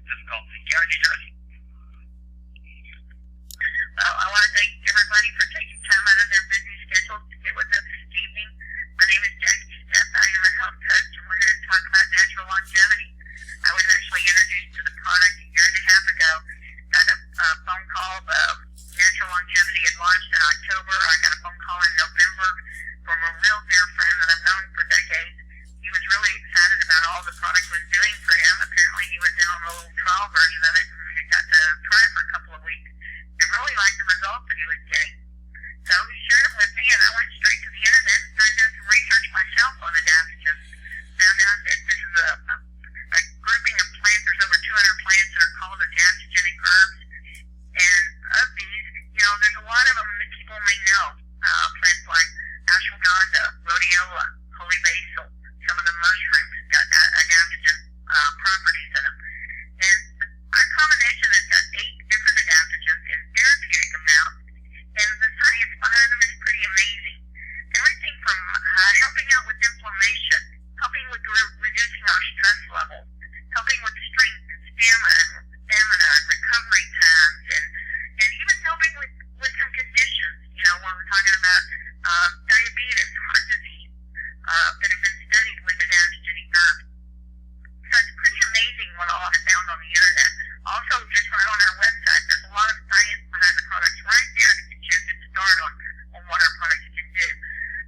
difficulty. Gary, well, I want to thank everybody for taking time out of their busy schedules to get with us this evening. My name is Jackie Steph. I am a health coach, and we're here to talk about natural longevity. I was actually introduced to the product a year and a half ago. Got a phone call. The natural longevity had launched in October. I got a phone call in November from a real dear friend that I've known for decades. He was really excited about all the product was doing for him. Apparently, he was in on a little trial version of it, and he got to try it for a couple of weeks and really liked the results that he was getting. So he shared it with me, and I went straight to the internet and started doing some research myself on adaptogens. Found out that this is a grouping of plants. There's over 200 plants that are called adaptogenic herbs. And of these, there's a lot of them that people may know. Plants like ashwagandha, rhodiola, holy basil, some of the mushrooms got adaptogen properties in them. And our combination has got 8 different adaptogens in therapeutic amounts, and the science behind them is pretty amazing. Everything from helping out with inflammation, helping with reducing our stress levels, helping with strength and stamina and recovery times, and even helping with some conditions, when we're talking about diabetes, heart disease, that have been studied with adaptogenic herbs. So it's pretty amazing what all I found on the internet. Also, just right on our website, there's a lot of science behind the products right there to get you a good start on what our products can do.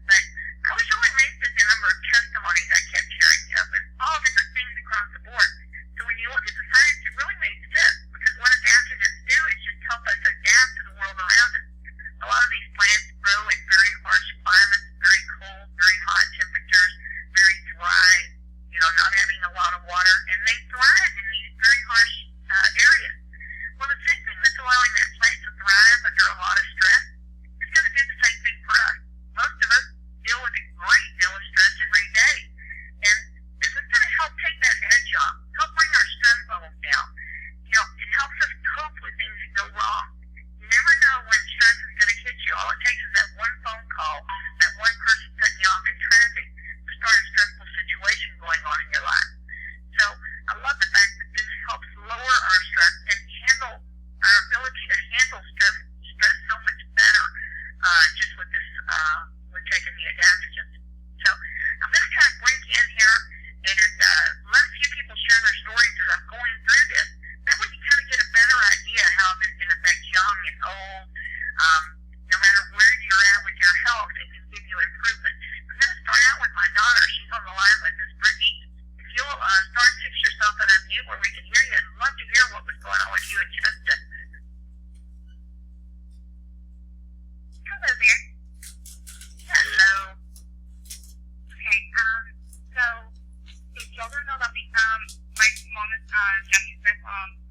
But I was really amazed at the number of testimonies I kept hearing of, and all different things across the board. So when you look at the science, it really makes sense, because what adaptogens do is just help us adapt to the world around us. A lot of these plants grow in very harsh climates, very cold, very hot temperatures, very dry, not having a lot of water, and they thrive in these very harsh areas. Well, the same thing that's allowing that plant to thrive under a lot of stress is going to do the same thing for us. Most of us deal with a great deal of stress every day, and this is going to help take that edge off, help bring our stress levels down. It helps us cope with things that go wrong. You never know when stress is going to hit you. All it takes is that one phone call, that one person cutting you off in traffic to start a stressful situation going on in your life. So I love the fact that this helps lower our stress and handle our ability to handle stress so much better just with this, with taking the adaptogens. So I'm going to kind of break in here and let a few people share their stories as I'm going through this. That way you kind of get a better idea how this can affect young and old. No matter where you're at with your health, it can give you improvement. I'm going to start out with my daughter. She's on the line with us. Brittany, if you'll start to fix yourself and unmute where we can hear you, I'd love to hear what was going on with you and Justin. Hello there. Hello. Okay, so if y'all don't know about me, my mom is Jenny Smith.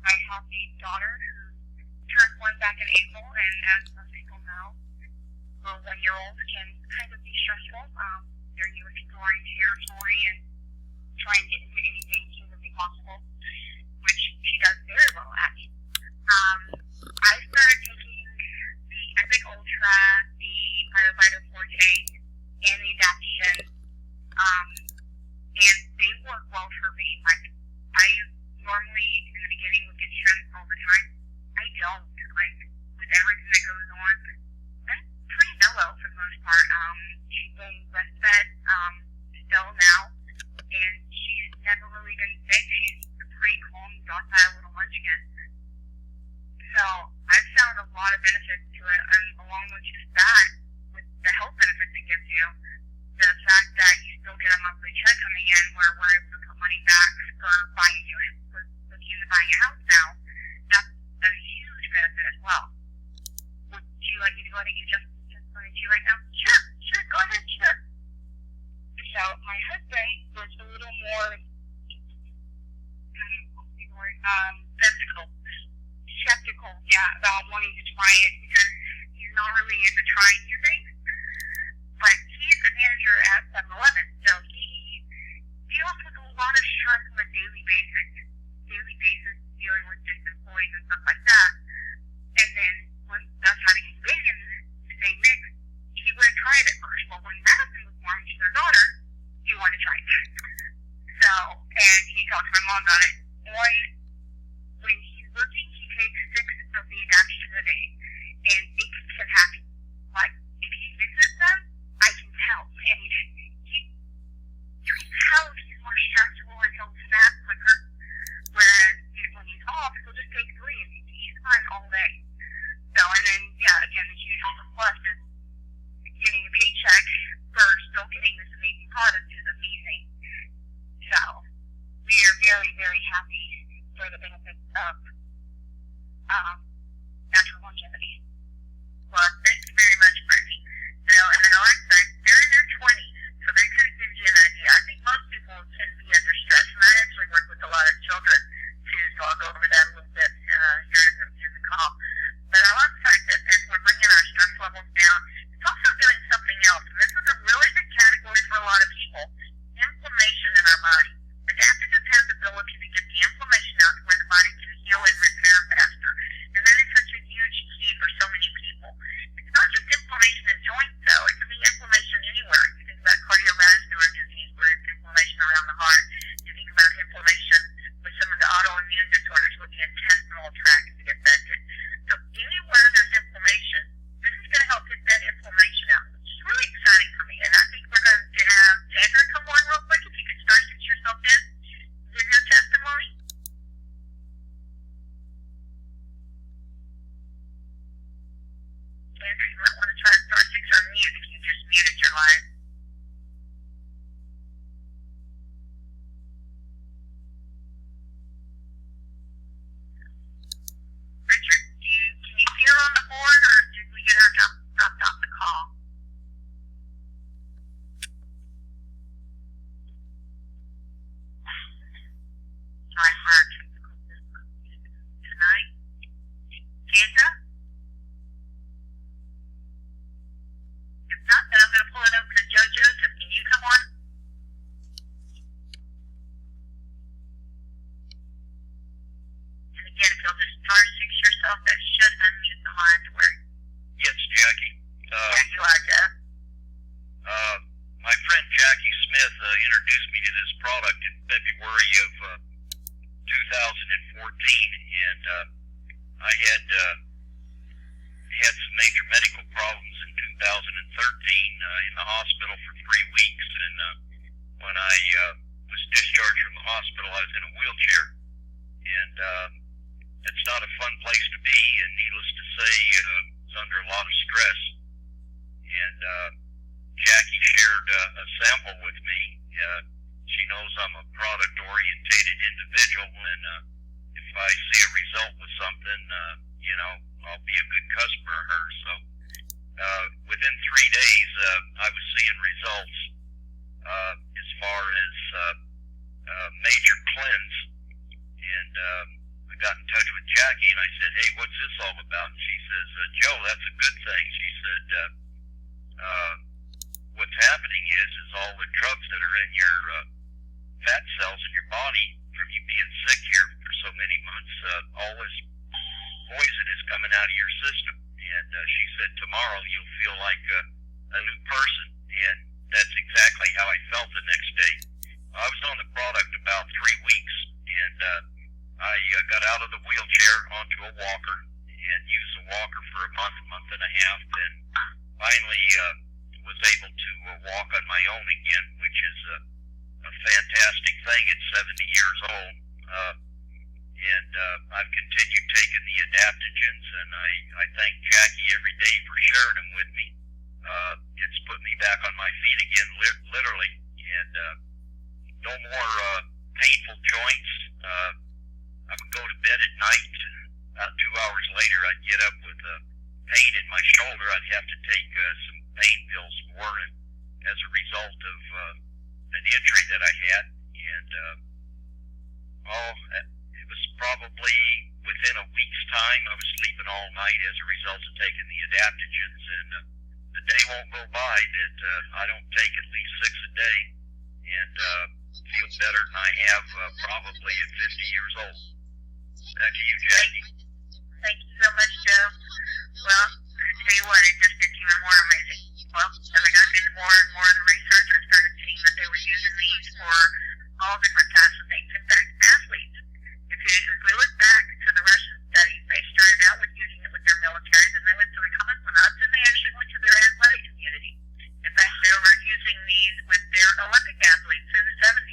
I have a daughter who turned 1 back in April, and as most people know, a 1-year-old can kind of be stressful. They're new exploring territory and trying to get into anything humanly possible, which she does very well at. I started taking the Epic Ultra, the Phytovita Forte, and the adaptogens, and they work well for me. I normally, in the beginning, would get stressed all the time. I don't. With everything that goes on, I'm pretty mellow for the most part. She's been breastfed still now, and she's never really been sick. She's a pretty calm, docile little munchkin. So I've found a lot of benefits to it, and along with just that, with the health benefits it gives you, the fact that you still get a monthly check coming in where we're able to put money back for buying a unit, for looking into buying a house now, that's a huge benefit as well. Would you like me to go ahead and get Justin to explain to you right now? Sure, go ahead, sure. So my husband was a little more skeptical, about wanting to try it because he's not really into trying new things. But he's a manager at 7-Eleven, so he deals with a lot of stress on a daily basis, dealing with just employees and stuff like that. And then when us having a baby in the same mix, he wouldn't try it at first. But when Madison was born, she's our daughter, he wanted to try it. So, and he talked to my mom about it. One tell he's more stressful and he'll snap quicker. Whereas when he's off, he'll just take 3 and he's fine all day. So, and then, yeah, again, the huge plus is getting a paycheck for still getting this amazing product is amazing. So, we are very, very happy for the benefits of natural longevity. Well, thank you very much, Brittany. And then like I said, they're in their 20s, so that kind of gives you an idea. I think most people tend to be under stress, and I actually work with a lot of children, too, so I'll go over that a little bit here in the call. But I love the fact that as we're bringing our stress levels down, it's also doing something else, and this is a really big category for a lot of people, inflammation in our body. Adaptogens has the ability to get the inflammation out to where the body can heal and repair faster, and that is such a huge key for so many people. It's not just inflammation in joints, though. It can be inflammation anywhere. You think about cardiovascular disease, where it's inflammation around the heart. You think about inflammation with some of the autoimmune disorders, with the intestinal tract get affected. So anywhere there's inflammation, this is going to help get that inflammation out, which is really exciting for me. And I think we're going to have Sandra come on real quick. If you could start to get yourself in, give your testimony. Sandra, you might want to try star 6 or mute if you just muted your line. Richard, can you see her on the board, or did we get her dropped off the call? Try for our technical difficulties tonight. Sandra? If not, then I'm going to pull it over to Joe Joseph. Can you come on? And again, if you'll just star 6 yourself, that should unmute the line to where. Yes, Jackie. Yeah, you are, Jeff. My friend Jackie Smith introduced me to this product in February of 2014, and I had some major medical problems in 2013 in the hospital for 3 weeks, and when I was discharged from the hospital, I was in a wheelchair, and it's not a fun place to be, and needless to say, I was under a lot of stress, and Jackie shared a sample with me. She knows I'm a product-orientated individual, and if I see a result with something, I'll be a good customer of hers. So within 3 days, I was seeing results as far as major cleanse, and I got in touch with Jackie, and I said, "Hey, what's this all about?" And she says, "Joe, that's a good thing." She said, "What's happening is all the drugs that are in your fat cells in your body from you being sick here for so many months, all this poison is coming out of your system." And she said, "Tomorrow you'll feel like a new person." And that's exactly how I felt the next day. I was on the product about 3 weeks, and I got out of the wheelchair onto a walker and used the walker for a month and a half, and finally was able to walk on my own again, which is a fantastic thing at 70 years old. And I've continued taking the adaptogens, and I thank Jackie every day for sharing them with me. It's put me back on my feet again, literally, and no more painful joints. I would go to bed at night, about 2 hours later I'd get up with pain in my shoulder. I'd have to take some pain pills for, and as a result of an injury that I had, and it was probably within a week's time I was sleeping all night as a result of taking the adaptogens, and the day won't go by that I don't take at least 6 a day and feel better than I have probably at 50 years old. Back to you, Jackie. Thank you so much, Joe. Well, I tell you what, it just gets even more amazing. Well, as I got into more and more of the research, I started seeing that they were using these for all different types of things. In fact, athletes, if we look back to the Russian studies, they started out with using it with their militaries, and they went to the cosmonauts, and they actually went to their athletic community. In fact, they were using these with their Olympic athletes in the 70s.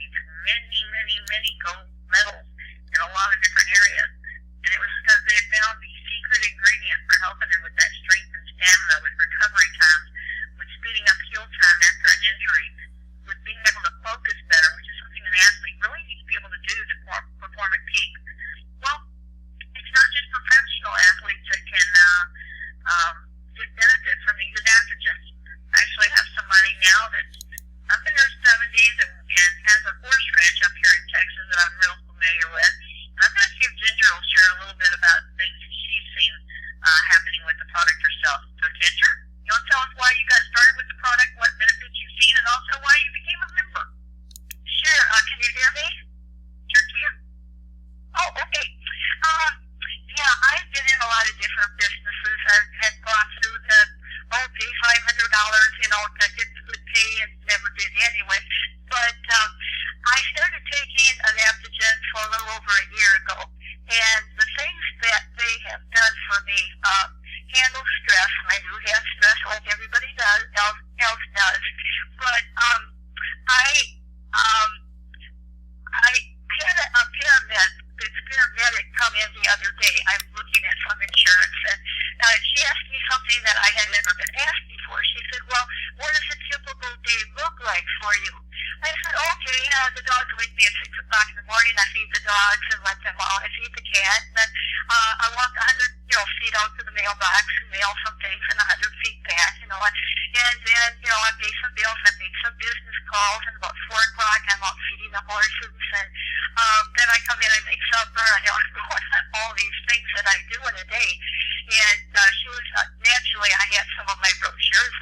other day. I'm looking at some insurance, and she asked me something that I had never been asked before. She said, well, what does a typical day look like for you? I said, okay, the dogs wake me at 6 o'clock in the morning. I feed the dogs and let them out. I feed the cat, and then I walk 100 feet out to the mailbox and mail some things, and 100 feet back, and then, I pay some bills, I make some business calls, and about 4 o'clock, I'm out feeding the horses, and then I come in and make supper. I'm going on all these things that I do in a day. And she was, naturally, I had some of my brochures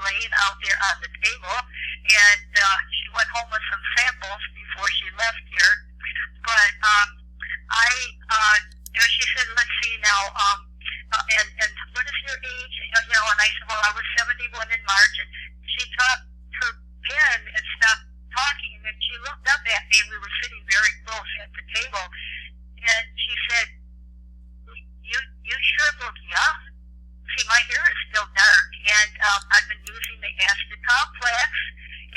laying out there on the table, and she went home with some samples before she left here. But she said, let's see now, and what is your age? And I said, well, I was 71 in March, and she dropped her pen and stopped talking, and then she looked up at me, and we were sitting very close at the table, and she said, you sure look young. See, my hair is still dark, and I've been using the Acid Complex,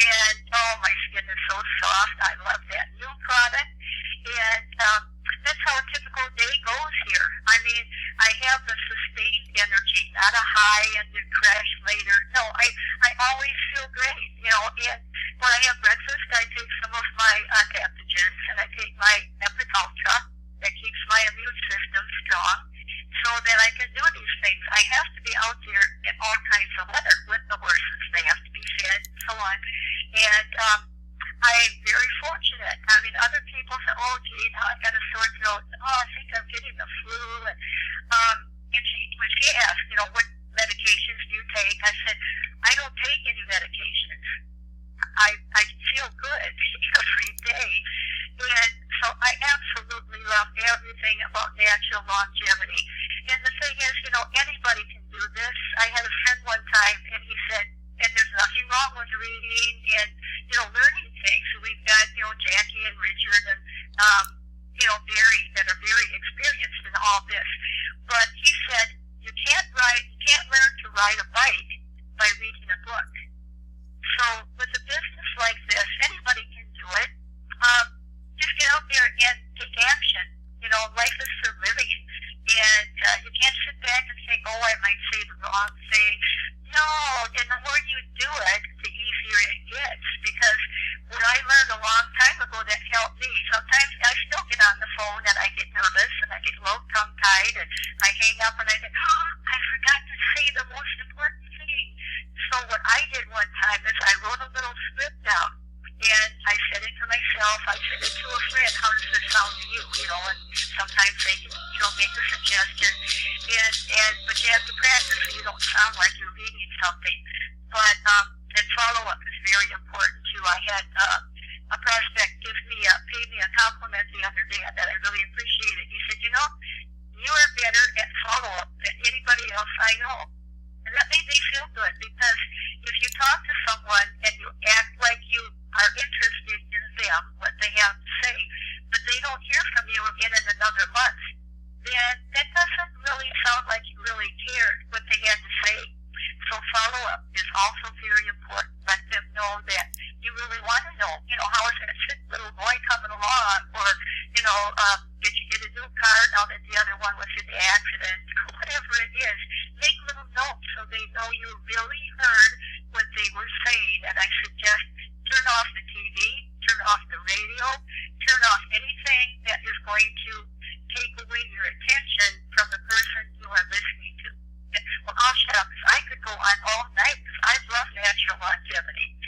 and my skin is so soft. I love that new product, and that's how a typical day goes here. I mean, I have the sustained energy, not a high and then crash later. No, I always feel great, and when I have breakfast, I take some of my adaptogens, and I take my Ultra that keeps my immune system strong so that I can do these things. I have to be out there in all kinds of weather with the horses. They have to be fed and so on. And I'm very fortunate. I mean, other people say, oh, gee, now I've got a sore throat. Oh, I think I'm getting the flu. And when she asked, what medications do you take? I said, I don't take any medications. I feel good every day. And so I absolutely love everything about natural longevity. And the thing is, anybody can do this. I had a friend one time, and he said, and there's nothing wrong with reading and, learning things. So we've got, Jackie and Richard and, Barry that are very experienced in all this. But he said, you can't learn to ride a bike by reading a book. So with a business like this, anybody can do it. Just get out there and take action. Life is for living. And you can't sit back and think, oh, I might say the wrong thing. No, and the more you do it, the easier it gets. Because what I learned a long time ago that helped me, sometimes I still get on the phone and I get nervous and I get a little tongue-tied and I hang up and I think, oh, I forgot to say the most important thing. So what I did one time is I wrote a little script down. And I said it to myself, I said it to a friend, how does this sound to you? And sometimes they can, make a suggestion. But you have to practice so you don't sound like you're reading something. But, and follow-up is very important too. I had a prospect paid me a compliment the other day that I really appreciated. He said, you are better at follow-up than anybody else I know. And that made me feel good, because if you talk to someone and you act like you are interested in them, what they have to say, but they don't hear from you again in another month, then that doesn't really sound like you really cared what they had to say. So follow-up is also very important. Let them know that you really want to know, how is that sick little boy coming along? Or, did you get a new car now that the other one was in the accident? Whatever it is, make little notes so they know you really heard what they were saying. And I suggest turn off the TV, turn off the radio, turn off anything that is going to take away your attention from the person you are listening to. Well, I'll shut up, because I could go on all night, because I love natural longevity.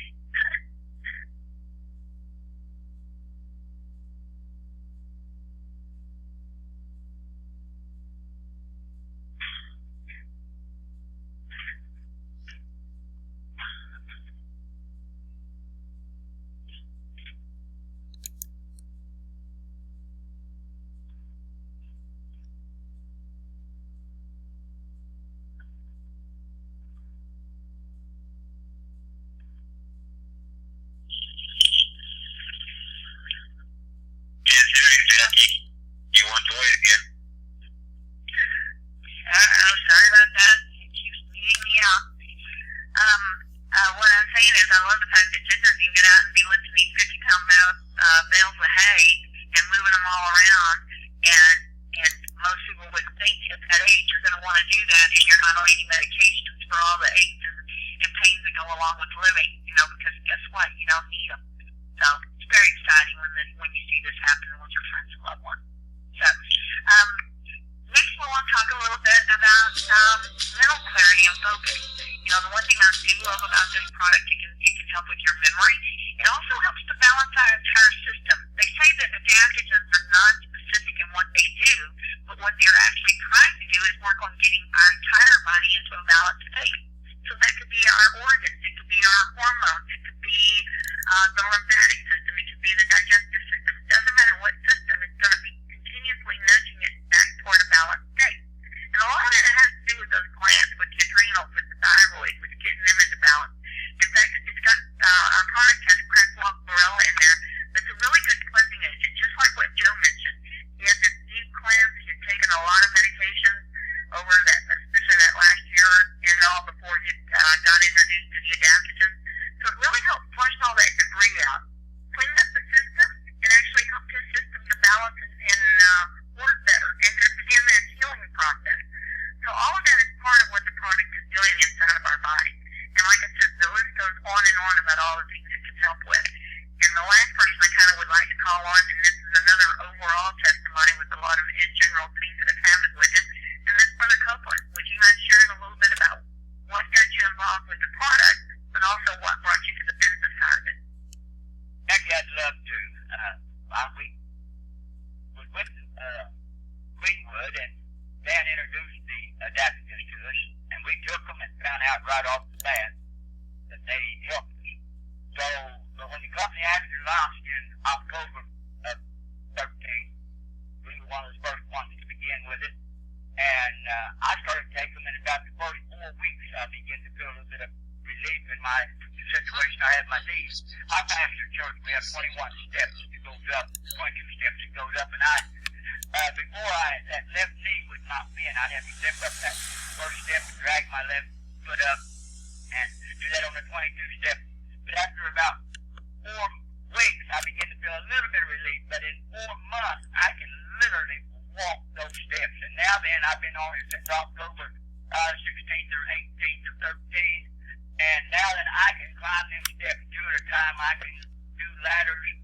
on any medications for all the aches and pains that go along with living, because guess what? You don't need them. So it's very exciting when you see this happen with your friends and loved ones. So, next we want to talk a little bit about mental clarity and focus. The one thing I do love about this product, it can help with your memory. It also helps to balance our entire system. They say that adaptogens are non-specific in what they do, but what they're actually trying to do is work on getting our entire body into a balanced state. So that could be our organs, it could be our hormones, it could be the lymphatic system, it could be the digestive system. It doesn't matter what system, it's going to be continuously nudging it back toward a balanced state. And a lot of it has to do with those glands, with the adrenals, with the thyroid, with getting them into balance. In fact, it's got our product has chlorella in there. That's a really good cleansing agent, just like what Joe mentioned. He had this deep cleanse. He had taken a lot of medications over that, especially that last year and all before he got introduced to the adaptogens. So it really helped flush all that debris out, clean up the system, and actually helped his system to balance and work better and to begin that healing process. So all of that is part of what the product is doing inside of our body. And like I said, the list goes on and on about all the things it can help with. And the last person I kind of would like to call on, and this is another overall testimony with a lot of in general things that have happened with it, and that's Brother Copeland. Would you mind sharing a little bit about what got you involved with the product, but also what brought you to the business side of it? Heck, I'd love to. We was with Greenwood, and Dan introduced the adaptogens to us, and we took them and found out right off the bat that they helped us. So, but when the company actually launched in October of 13, we were one of the first ones to begin with it, and I started taking them, and about the first 4 weeks, I began to feel a little bit of relief in my situation. I had my knees. I pastor church. We have 21 steps. It goes up, 22 steps. It goes up, and before that left knee would not bend, I'd have to step up that first step and drag my left foot up and do that on the 22 step. But after about 4 weeks, I began to feel a little bit of relief. But in 4 months, I can literally walk those steps. And now then, I've been on it since October 16th or 18th or 13th. And now that I can climb them steps 2 at a time, I can do ladders.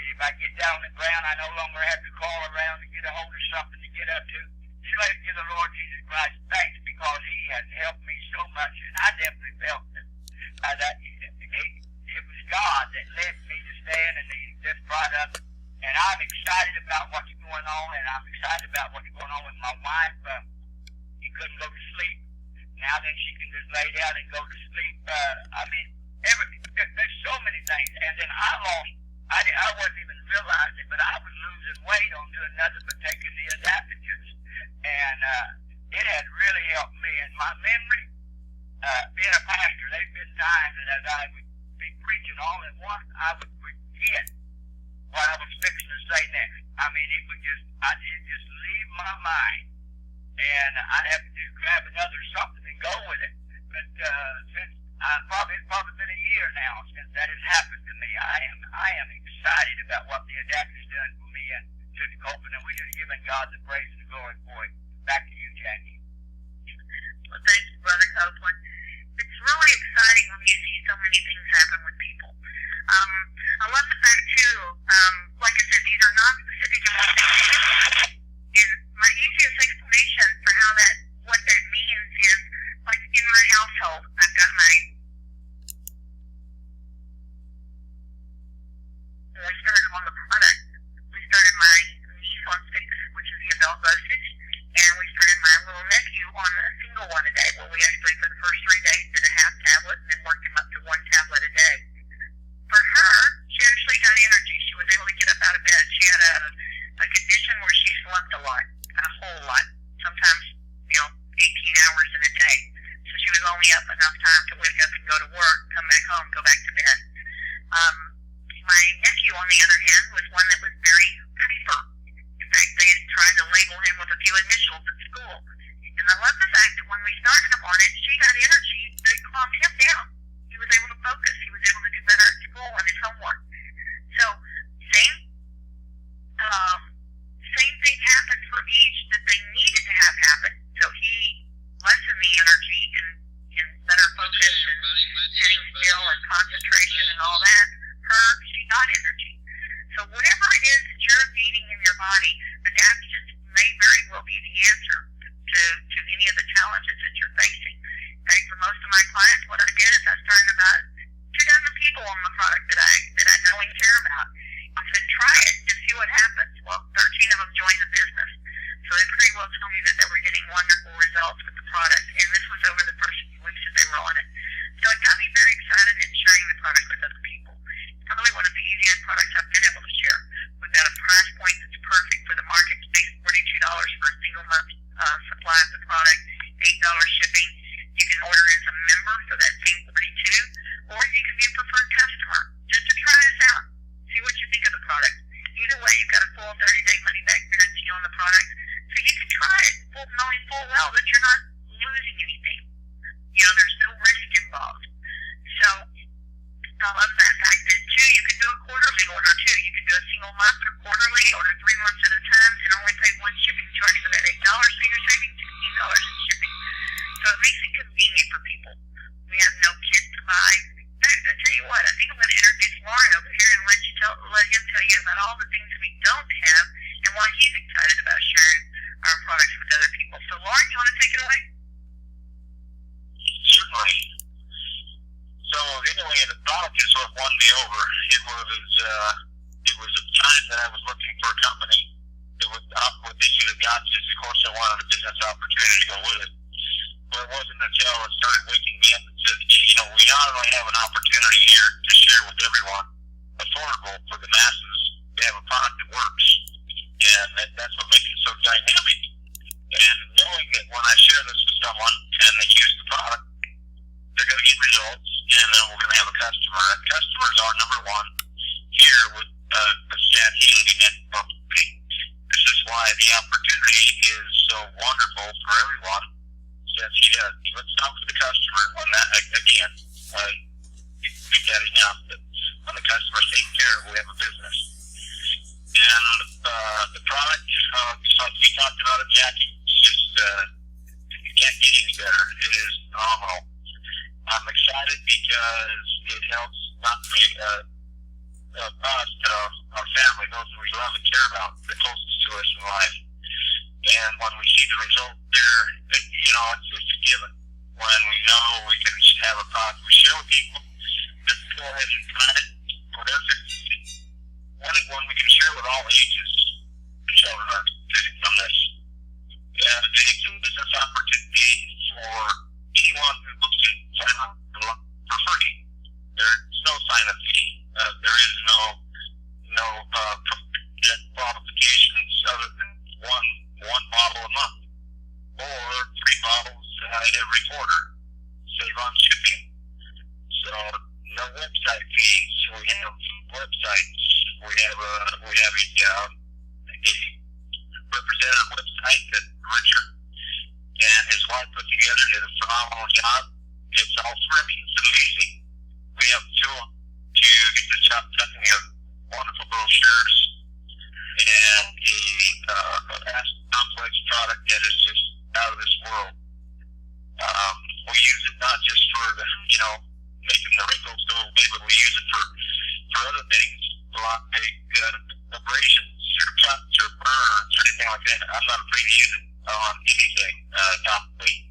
If I get down on the ground, I no longer have to crawl around to get a hold of something to get up to. Just let it give the Lord Jesus Christ thanks, because He has helped me so much, and I definitely felt that it was God that led me to stand and this product. And I'm excited about what's going on, and I'm excited about what's going on with my wife. She couldn't go to sleep. Now then, she can just lay down and go to sleep. There's so many things. And then I wasn't even realizing, but I was losing weight on doing nothing but taking the adaptogens. And it has really helped me. And my memory, being a pastor, there's been times that as I would be preaching all at once, I would forget what I was fixing to say next. I'd just leave my mind. And I'd have to grab another something and go with it. But since it's probably been a year now since that has happened to me. I am excited about what the adaptogen's done for me and to the Copeland, and we're just giving God the praise and the glory for it. Back to you, Jackie. Well, thank you, Brother Copeland. It's really exciting when you see so many things happen with people. I love the fact, too, like I said, these are non-specific in what they do. And my easiest explanation for what that means is, like in my household, I've got when we started on the product, we started my niece on 6, which is the adult dosage, and we started my little nephew on a single one a day. Well, we actually, for the first 3 days, did a half tablet and then worked him up to 1 tablet a day. For her, she actually got energy. She was able to get up out of bed. She had a condition where she slept a lot, a whole lot, sometimes, 18 hours in a day. So she was only up enough time to wake up and go to work, come back home, go back to bed. My nephew, on the other hand, was one that was very hyper. In fact, they had tried to label him with a few initials at school. And I love the fact that when we started him on it, she got energy that calmed him down. He was able to focus. He was able to do better at school and his homework. So, same thing happened for each that they needed to have happen. So he, less body, adaptogens may very well be the answer to any of the challenges that you're facing. Okay, for most of my clients, what I did is I started about 2 dozen people on the product that I know and care about. I said, try it, just see what happens. Well, 13 of them joined the business. So they pretty well told me that they were getting wonderful results with the product, and this was over the first few weeks that they were on it. So it got me very excited in sharing the product with other people. It's probably one of the easiest products I've been able to share. We've got a price point that's perfect for the market space, $42 for a single month supply of the product, $8 shipping. You can order as a member for that same 42, or you can be a preferred customer just to try us out. See what you think of the product. Either way, you've got a full 30-day money-back guarantee on the product, so you can try it, knowing full well that you're not losing anything. You know, there's no risk involved. So I love that fact that, too, you can do a quarterly order, too. You can do a single month or quarterly, order 3 months at a time, and only pay one shipping charge for that $8, so you're saving $16 in shipping. So it makes it convenient for people. We have no kit to buy. I tell you what, I think I'm going to introduce Lauren over here and let him tell you about all the things we don't have and why he's excited about sharing our products with other people. So, Lauren, you want to take it away? Certainly. So anyway, the product is what won me over. It was a time that I was looking for a company that would issue the gotchas. Of course, I wanted a business opportunity to go with it. But it wasn't until it started waking me up and said, you know, we not only have an opportunity here to share with everyone, affordable for the masses, we have a product that works. And that's what makes it so dynamic. And knowing that when I share this with someone and they use the product, they're going to get results, and then we're going to have a customer. And customers are number one here with Stat Healing and Publicity. This is why the opportunity is so wonderful for everyone. Let's start with the customer. On that, again, beat that enough. But when the customer's taken care of, we have a business. And the product, just like we talked about it, Jackie, it's just you can't get any better. It is phenomenal. I'm excited because it helps not only us, but our family, those who we love and care about, the closest to us in life. And when we see the result there, you know, it's just a given. When we know we can have a product we share with people, let's go ahead and try it. Whatever. When we can share with all ages, children are benefiting from this. And it's a business opportunity for anyone who wants to sign up for free. There's no sign-up fee. There is no qualifications other than one bottle a month, or 3 bottles every quarter. Save on shipping. So no website fees. We have websites. We have a representative website that Richard and his wife put together, did a phenomenal job. It's all free. It's amazing. We have a tool to get the job done. We have wonderful brochures and a vast complex product that is just out of this world. We use it not just for the, you know, making the wrinkles go away, but we use it for other things like abrasions or cuts or burns or anything like that. I'm not afraid to use it on anything topically.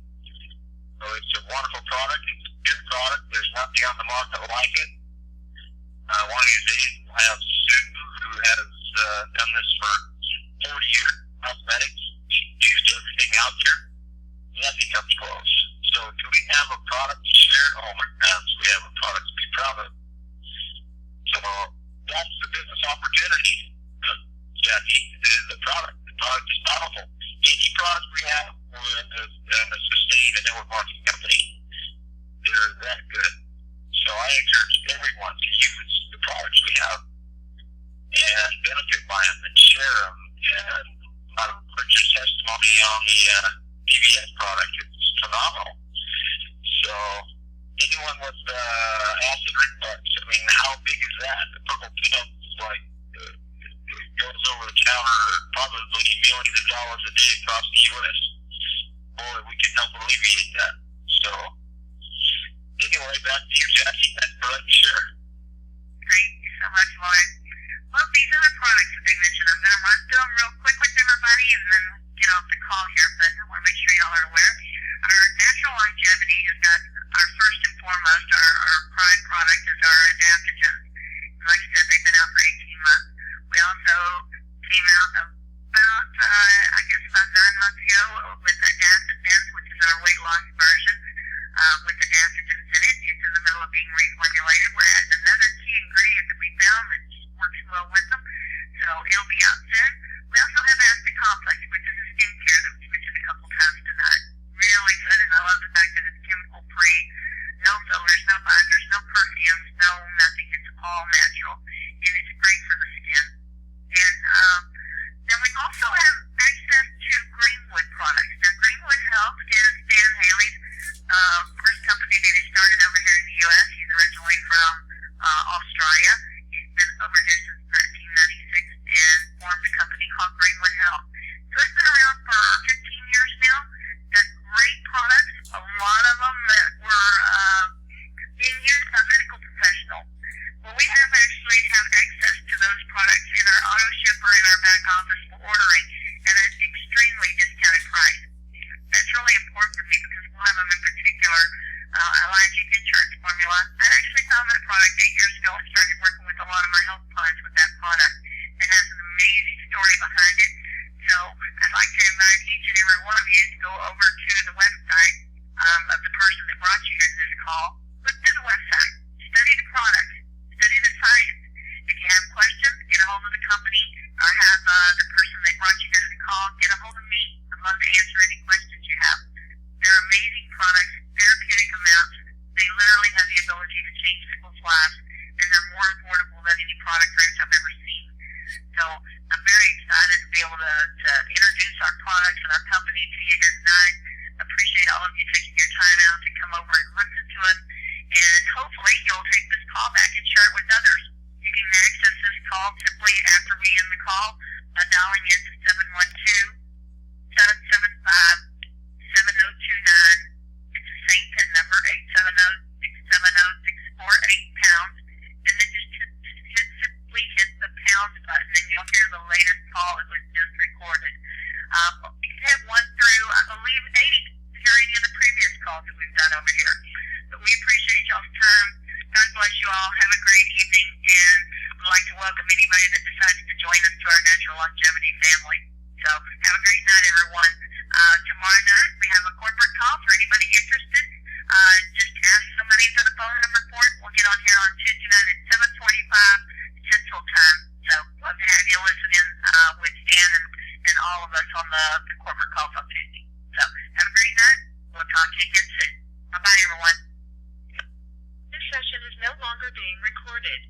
So it's a wonderful product. It's a good product. There's nothing on the market like it. One of these days we'll have Sue, who has done this for 40 years, cosmetics. She's used everything out there. Nothing comes close. So do we have a product to share? Oh my gosh, we have a product to be proud of. So that's the business opportunity. Jackie, the product. The product is powerful. Any product we have with a sustained and network marketing company, they're that good. So I encourage everyone to use the products we have and benefit by them and share them. And Richard's testimony on the PBS product is phenomenal. So anyone with acid reflux, I mean, how big is that? The purple pill is like, it goes over the counter probably millions of dollars a day across the U.S. Boy, we can help alleviate that. So anyway, back to you, Jackie. Thanks for letting me share. Thank you so much, Lauren. Well, these other products that they mentioned, I'm going to run through them real quick with everybody and then get off the call here, but I want to make sure y'all are aware. Our natural longevity has got our first and foremost, our prime product is our adaptogens. Like I said, they've been out for 18 months. We also came out about, I guess about 9 months ago with Adaptogens, which is our weight loss version with adaptogens in it. It's in the middle of being reformulated. We're adding another key ingredient that we found that works well with them. So it'll be out soon. We also have Acid Complex, which is a skincare that was mentioned a couple times tonight. Really good, and I love the fact that it's chemical free, no fillers, no binders, no perfumes, no nothing. It's all natural, and it's great for the skin. And then we also have access to Greenwood products. Now, Greenwood Health is Dan Haley's first company that he started over here in the U.S. He's originally from Australia. He's been over here since 1996 and formed a company called Greenwood Health. So it's been around for 15 years now. Got great products, a lot of them that were being used by medical professionals. Well, we have actually have access to those products in our auto shipper in our back office for ordering at an extremely discounted price. That's really important to me because one of them in particular, Allergic Insurance Formula, I actually found that product 8 years ago and started working with a lot of my health clients with that product. It has an amazing story behind it. So I'd like to invite each and every one of you to go over to the website of the person that brought you to this call. Look to the website, study the product, study the science. If you have questions, get a hold of the company or have the person that brought you to the call get a hold of me. I'd love to answer any questions you have. They're amazing products, therapeutic amounts. They literally have the ability to change people's lives, and they're more affordable than any product range I've ever seen. So I'm very excited to be able to introduce our products and our company to you here tonight. Appreciate all of you taking your time out to come over and listen to us, and hopefully you'll take this call back and share it with others. You can access this call simply after we end the call by dialing in to 712-775-7029. It's the same PIN number, 870-670-648#, and then just simply hit the pound button and you'll hear the latest call that was just recorded. You can hit 1 through, I believe, 80 to hear any of the previous calls that we've done over here. But we appreciate y'all's time. God bless you all. Have a great evening, and I'd like to welcome anybody that decides to join us to our Natural Longevity family. So have a great night, everyone. Tomorrow night we have a corporate call for anybody interested. Just ask somebody for the phone number for it. We'll get on here on Tuesday night at 7:45 Central Time. So love to have you listen in with Stan and all of us on the corporate calls on Tuesday. So have a great night. We'll talk to you again soon. Bye-bye, everyone. This session is no longer being recorded.